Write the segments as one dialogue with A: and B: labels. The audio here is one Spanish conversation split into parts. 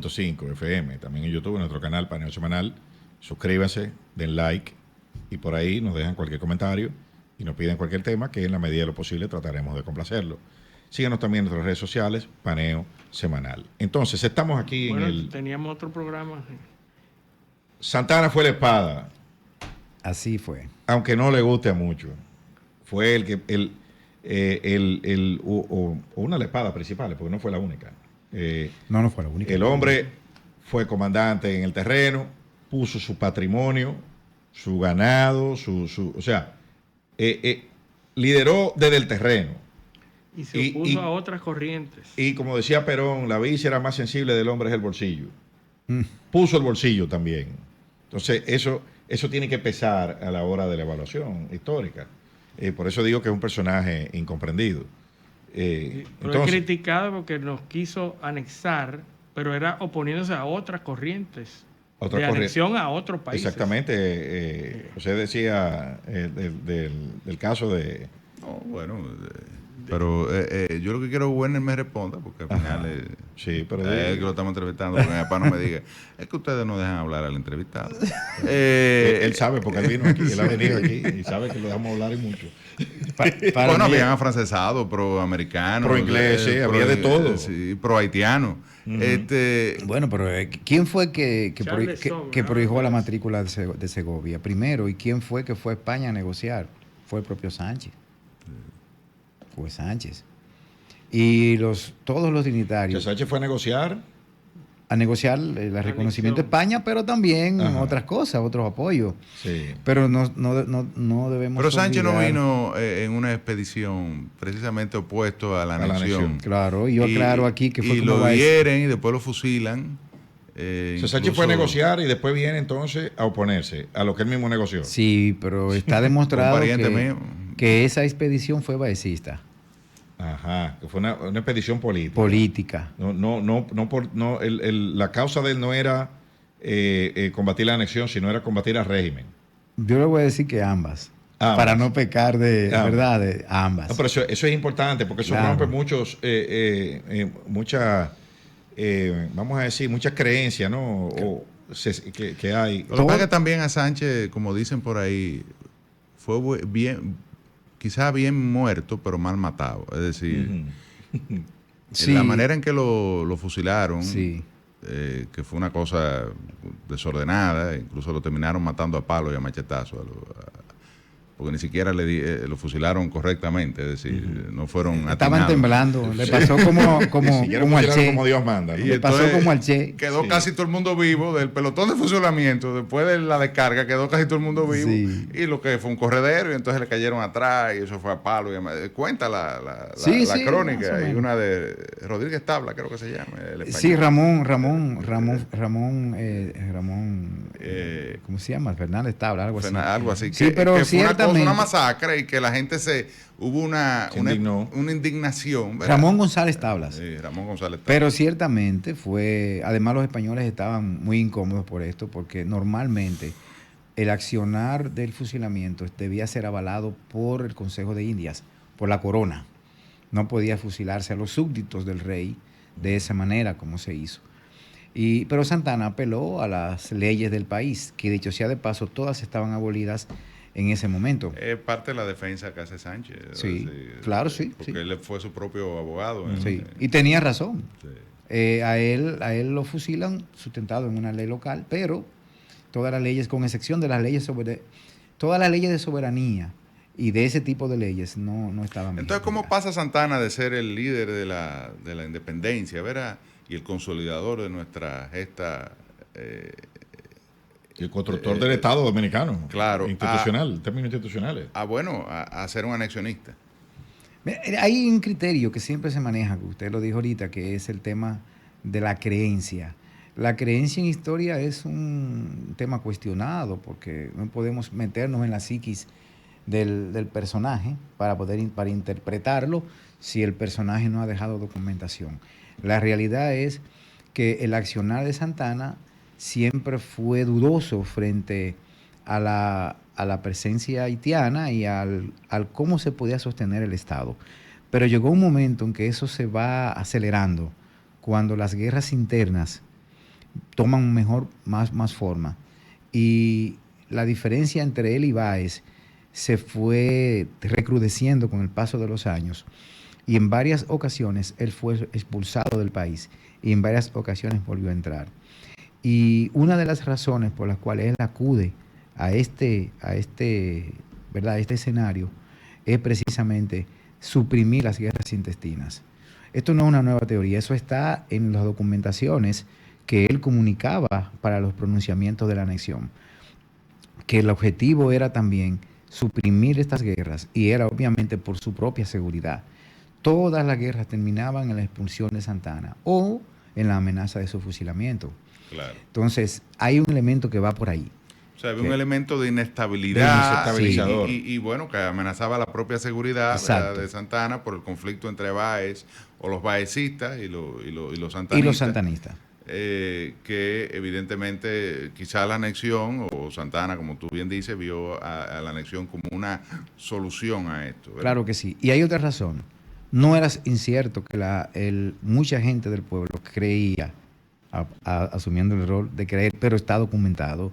A: 106.5 FM, también en YouTube, en nuestro canal Paneo Semanal. Suscríbanse, den like y por ahí nos dejan cualquier comentario y nos piden cualquier tema que en la medida de lo posible trataremos de complacerlo. Síganos también en nuestras redes sociales, Paneo Semanal. Entonces, estamos aquí
B: bueno,
A: en el...
B: teníamos otro programa.
A: Santana fue la espada,
C: Así fue.
A: aunque no le guste a muchos. Fue el que... o una de las espadas principales, porque no fue la única.
C: No fue la única.
A: El hombre fue comandante en el terreno, puso su patrimonio, su ganado, o sea, lideró desde el terreno.
B: Y se opuso a otras corrientes.
A: Y como decía Perón, la víscera más sensible del hombre es el bolsillo. Puso el bolsillo también. Entonces, eso tiene que pesar a la hora de la evaluación histórica. Por eso digo que es un personaje incomprendido.
B: Pero
A: Entonces,
B: es criticado porque nos quiso anexar, pero era oponiéndose a otras corrientes de anexión a otros países.
A: Exactamente. Usted decía del caso de...
D: No, bueno, pero yo lo que quiero que Werner me responda, porque al final
A: sí, pero
D: es que lo estamos entrevistando, porque mi papá no me diga, es que ustedes no dejan hablar al entrevistado.
A: Él sabe, porque él vino aquí, él ha venido aquí y sabe que lo dejamos hablar y mucho.
D: Bueno, habían afrancesados, pro-americanos,
A: pro-inglés, sí, había de todo.
D: Sí, pro-haitianos.
C: Bueno, pero ¿quién fue que
B: Son,
C: prohijó la matrícula de Segovia primero? ¿Y quién fue que fue a España a negociar? Fue el propio Sánchez. Fue Sánchez. Y todos los dignatarios.
A: Que Sánchez fue a negociar
C: El reconocimiento de España, pero también otras cosas, otros apoyos.
A: Sí.
C: Pero no debemos.
D: Pero Sánchez no vino en una expedición precisamente opuesto a la anexión.
C: Claro, y yo aclaro aquí que fue
D: y
C: como
D: lo hieren y después lo fusilan.
A: Sánchez fue a negociar y después viene entonces a oponerse a lo que él mismo negoció.
C: Sí, pero está demostrado
D: mío.
C: que esa expedición fue baecista.
A: Ajá, que fue una expedición política.
C: Política.
A: La causa de él no era combatir la anexión, sino era combatir al régimen.
C: Yo le voy a decir que ambas. Para no pecar ¿verdad? De ambas.
A: No, pero eso es importante, porque eso rompe muchas, vamos a decir, muchas creencias, ¿no? Que hay.
D: Lo que pasa es que también a Sánchez, como dicen por ahí, fue bien, quizás bien muerto, pero mal matado. Es decir, la manera en que lo fusilaron, que fue una cosa desordenada, incluso lo terminaron matando a palo y a machetazos, porque ni siquiera lo fusilaron correctamente, es decir, no fueron
C: estaban temblando, le pasó como al Che.
A: Como Dios manda, ¿no?
C: Le pasó como al Che.
D: Quedó casi todo el mundo vivo, del pelotón de fusilamiento, después de la descarga, quedó casi todo el mundo vivo, y lo que fue un corredero, y entonces le cayeron atrás, y eso fue a palo. Cuenta la crónica, y una de Rodríguez Tabla, creo que se llama.
C: Sí, Ramón, ¿cómo se llama? Fernández Tabla, algo así.
D: Algo así.
C: Sí, pero
D: que
C: ciertamente.
D: Fue una masacre y que la gente hubo una indignación. ¿Verdad?
C: Ramón González Tablas.
D: Sí, Ramón González Tablas.
C: Pero ciertamente además los españoles estaban muy incómodos por esto, porque normalmente el accionar del fusilamiento debía ser avalado por el Consejo de Indias, por la corona. No podía fusilarse a los súbditos del rey de esa manera como se hizo. Pero Santana apeló a las leyes del país, que dicho sea de paso, todas estaban abolidas en ese momento.
D: Es parte de la defensa que hace Sánchez.
C: Sí, claro, sí.
D: Porque él fue su propio abogado.
C: Sí, y tenía razón. Sí. A él lo fusilan sustentado en una ley local, pero todas las leyes, con excepción de las leyes todas las leyes de soberanía y de ese tipo de leyes no estaban.
D: Entonces, ¿cómo pasa Santana de ser el líder de la independencia, ¿verdad? Y el consolidador de nuestra gesta?
A: El constructor del Estado dominicano.
D: Claro.
A: Institucional, términos institucionales.
D: A ser un anexionista.
C: Hay un criterio que siempre se maneja, que usted lo dijo ahorita, que es el tema de la creencia. La creencia en historia es un tema cuestionado, porque no podemos meternos en la psiquis del personaje para interpretarlo si el personaje no ha dejado documentación. La realidad es que el accionar de Santana siempre fue dudoso frente a la presencia haitiana y al cómo se podía sostener el Estado. Pero llegó un momento en que eso se va acelerando, cuando las guerras internas toman más forma. Y la diferencia entre él y Báez se fue recrudeciendo con el paso de los años. Y en varias ocasiones él fue expulsado del país y en varias ocasiones volvió a entrar. Y una de las razones por las cuales él acude a este escenario es precisamente suprimir las guerras intestinas. Esto no es una nueva teoría, eso está en las documentaciones que él comunicaba para los pronunciamientos de la anexión, que el objetivo era también suprimir estas guerras y era obviamente por su propia seguridad. Todas las guerras terminaban en la expulsión de Santa Anna o en la amenaza de su fusilamiento.
D: Claro.
C: Entonces, hay un elemento que va por ahí.
D: O sea, había un elemento de inestabilidad
A: desestabilizador.
D: Y bueno, que amenazaba la propia seguridad de Santa Anna por el conflicto entre Báez o los baecistas y los santanistas.
C: Y los santanistas.
D: Que evidentemente quizá la anexión, o Santa Anna, como tú bien dices, vio a la anexión como una solución a esto, ¿verdad?
C: Claro que sí. Y hay otra razón. No era incierto que mucha gente del pueblo creía, asumiendo el rol de creer, pero está documentado,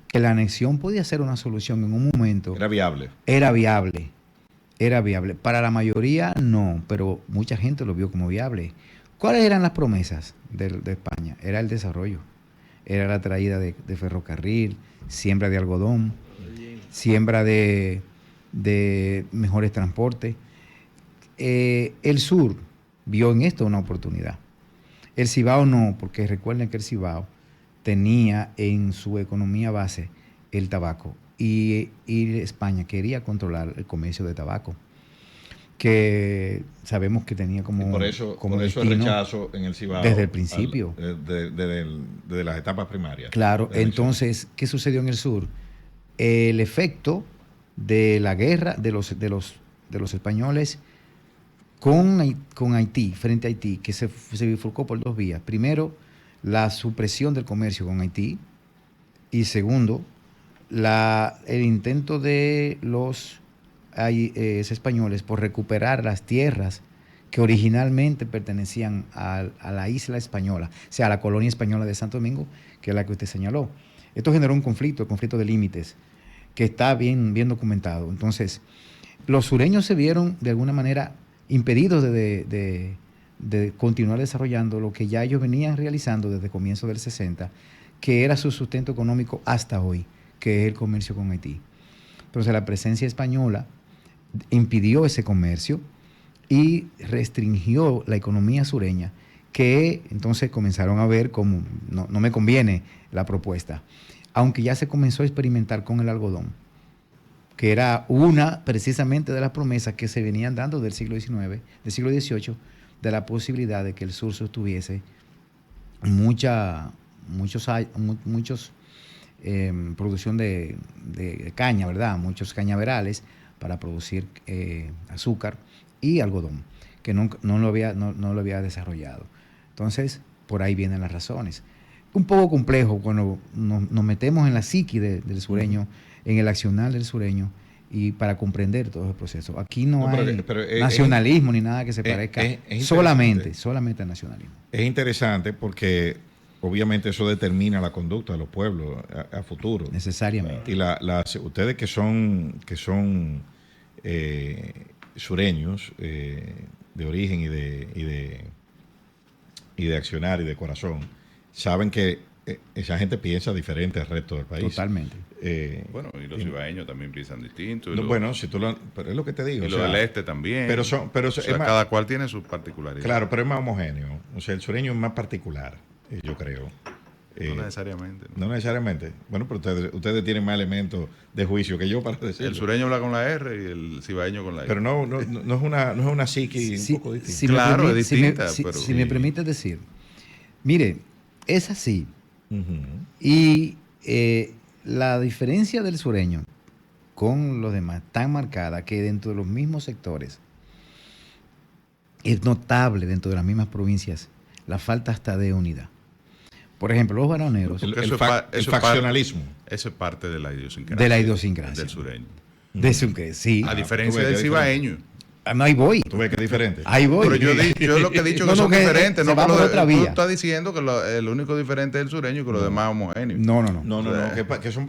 C: que la anexión podía ser una solución en un momento.
A: Era viable.
C: Era viable. Para la mayoría no, pero mucha gente lo vio como viable. ¿Cuáles eran las promesas de España? Era el desarrollo, era la traída de ferrocarril, siembra de algodón, siembra de mejores transportes. El sur vio en esto una oportunidad. El Cibao no, porque recuerden que el Cibao tenía en su economía base el tabaco y España quería controlar el comercio de tabaco, que sabemos que tenía como...
A: Y por eso el rechazo en el Cibao.
C: Desde el principio.
A: Desde las etapas primarias.
C: Claro, entonces, ¿qué sucedió en el sur? El efecto de la guerra de los españoles con Haití, frente a Haití, que se bifurcó por dos vías. Primero, la supresión del comercio con Haití. Y segundo, el intento de los españoles por recuperar las tierras que originalmente pertenecían a la isla española, o sea, a la colonia española de Santo Domingo, que es la que usted señaló. Esto generó un conflicto de límites, que está bien documentado. Entonces, los sureños se vieron de alguna manera impedidos de continuar desarrollando lo que ya ellos venían realizando desde comienzos del 60, que era su sustento económico hasta hoy, que es el comercio con Haití. Entonces, la presencia española impidió ese comercio y restringió la economía sureña, que entonces comenzaron a ver como no me conviene la propuesta, aunque ya se comenzó a experimentar con el algodón, que era una precisamente de las promesas que se venían dando del siglo XIX, del siglo XVIII, de la posibilidad de que el sur sostuviese muchos producción de caña, ¿verdad? Muchos cañaverales para producir azúcar y algodón, que no lo había desarrollado. Entonces, por ahí vienen las razones. Un poco complejo cuando nos metemos en la psiqui del sureño, en el accionar del sureño, y para comprender todo el proceso. Aquí no hay nacionalismo ni nada que se parezca, solamente al nacionalismo.
A: Es interesante porque obviamente eso determina la conducta de los pueblos a futuro.
C: Necesariamente.
A: Y ustedes que son sureños de origen y de accionar y de corazón, saben que esa gente piensa diferente al resto del país.
C: Totalmente.
D: Bueno, y los cibaeños también piensan distinto.
A: Pero es lo que te digo.
D: Y los del este también.
A: Pero
D: cada cual tiene sus particularidades.
A: Claro, pero es más homogéneo. O sea, el sureño es más particular, yo creo.
D: No necesariamente.
A: No necesariamente. Bueno, pero ustedes tienen más elementos de juicio que yo para decirlo.
D: El sureño habla con la R y el cibaeño con la I.
A: Pero no es una psiqui un poco distinta.
D: Claro, es distinta.
C: Si me permite decir, mire, es así.
A: Uh-huh.
C: Y la diferencia del sureño con los demás tan marcada que dentro de los mismos sectores es notable, dentro de las mismas provincias, la falta hasta de unidad. Por ejemplo, los varoneros.
A: El faccionalismo.
D: Eso es parte de la idiosincrasia.
C: De la idiosincrasia.
D: Del sureño.
C: Sí.
D: A diferencia del cibaeño.
C: Ahí voy.
A: Tú ves que es diferente.
C: Ahí voy.
D: Pero yo lo que he dicho que son diferentes.
C: No,
D: tú estás diciendo que el único diferente es el sureño y que los demás homogéneos.
C: No.
A: Que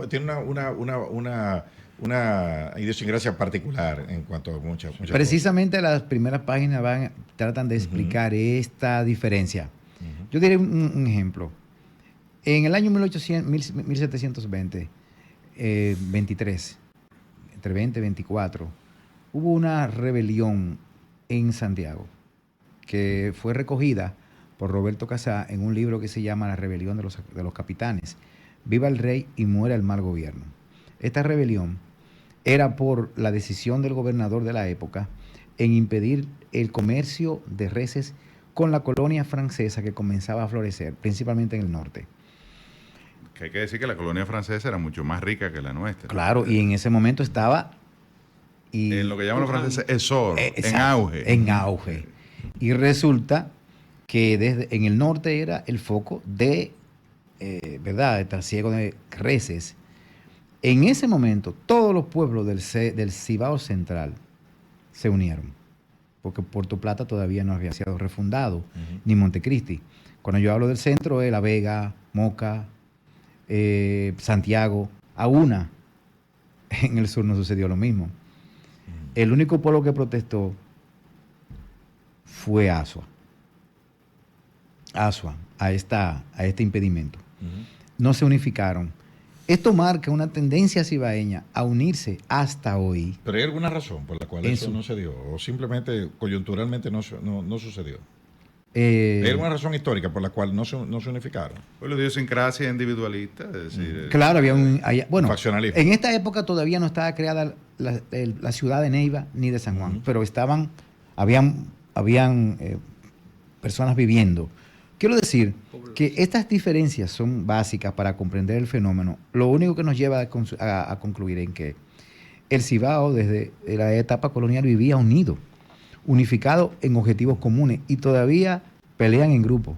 A: tiene una idiosincrasia particular en cuanto a muchas
C: Precisamente las primeras páginas tratan de explicar esta diferencia. Yo diré un ejemplo. En el año 1720, 23, entre 20 y 24, hubo una rebelión en Santiago que fue recogida por Roberto Casá en un libro que se llama La rebelión de los capitanes. Viva el rey y muera el mal gobierno. Esta rebelión era por la decisión del gobernador de la época en impedir el comercio de reses con la colonia francesa que comenzaba a florecer, principalmente en el norte.
D: Que hay que decir que la colonia francesa era mucho más rica que la nuestra.
C: Claro, y en ese momento estaba...
D: en lo que llaman los franceses, en auge.
C: En auge. Y resulta que en el norte era el foco de, ¿verdad?, de trasiego de reses. En ese momento, todos los pueblos del Cibao Central se unieron, porque Puerto Plata todavía no había sido refundado, ni Montecristi. Cuando yo hablo del centro, es La Vega, Moca, Santiago, Aúna. En el sur no sucedió lo mismo. El único pueblo que protestó fue Azua. A este impedimento. No se unificaron. Esto marca una tendencia cibaeña a unirse hasta hoy.
A: ¿Pero hay alguna razón por la cual eso no se dio? ¿O simplemente coyunturalmente no sucedió? ¿Hay alguna razón histórica por la cual no se unificaron?
D: Pues la idiosincrasia individualista, es decir...
C: Claro, bueno,
A: faccionalismo.
C: En esta época todavía no estaba creada la ciudad de Neiva ni de San Juan, pero habían personas viviendo. Quiero decir que estas diferencias son básicas para comprender el fenómeno. Lo único que nos lleva a concluir en que el Cibao desde la etapa colonial vivía unificado en objetivos comunes y todavía pelean en grupo.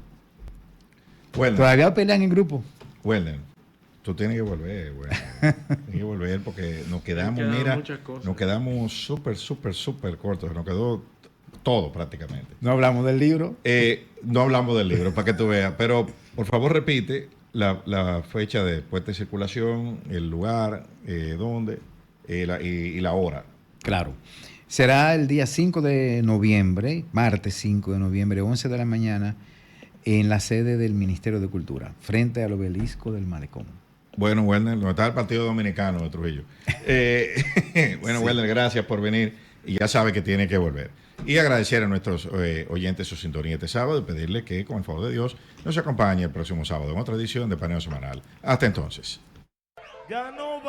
C: Todavía pelean en grupo.
A: Welner, tú tienes que volver, tienes que volver porque nos quedamos súper cortos. Nos quedó todo prácticamente.
C: No hablamos del libro.
A: No hablamos del libro, para que tú veas. Pero, por favor, repite la fecha de puesta en circulación, el lugar, dónde y la hora.
C: Claro. Será el día 5 de noviembre, martes 5 de noviembre, 11 de la mañana, en la sede del Ministerio de Cultura, frente al obelisco del Malecón.
A: Bueno, Welner, donde está el Partido Dominicano de Trujillo. Bueno, sí. Welner, gracias por venir y ya sabe que tiene que volver. Y agradecer a nuestros oyentes su sintonía este sábado y pedirle que, con el favor de Dios, nos acompañe el próximo sábado en otra edición de Paneo Semanal. Hasta entonces.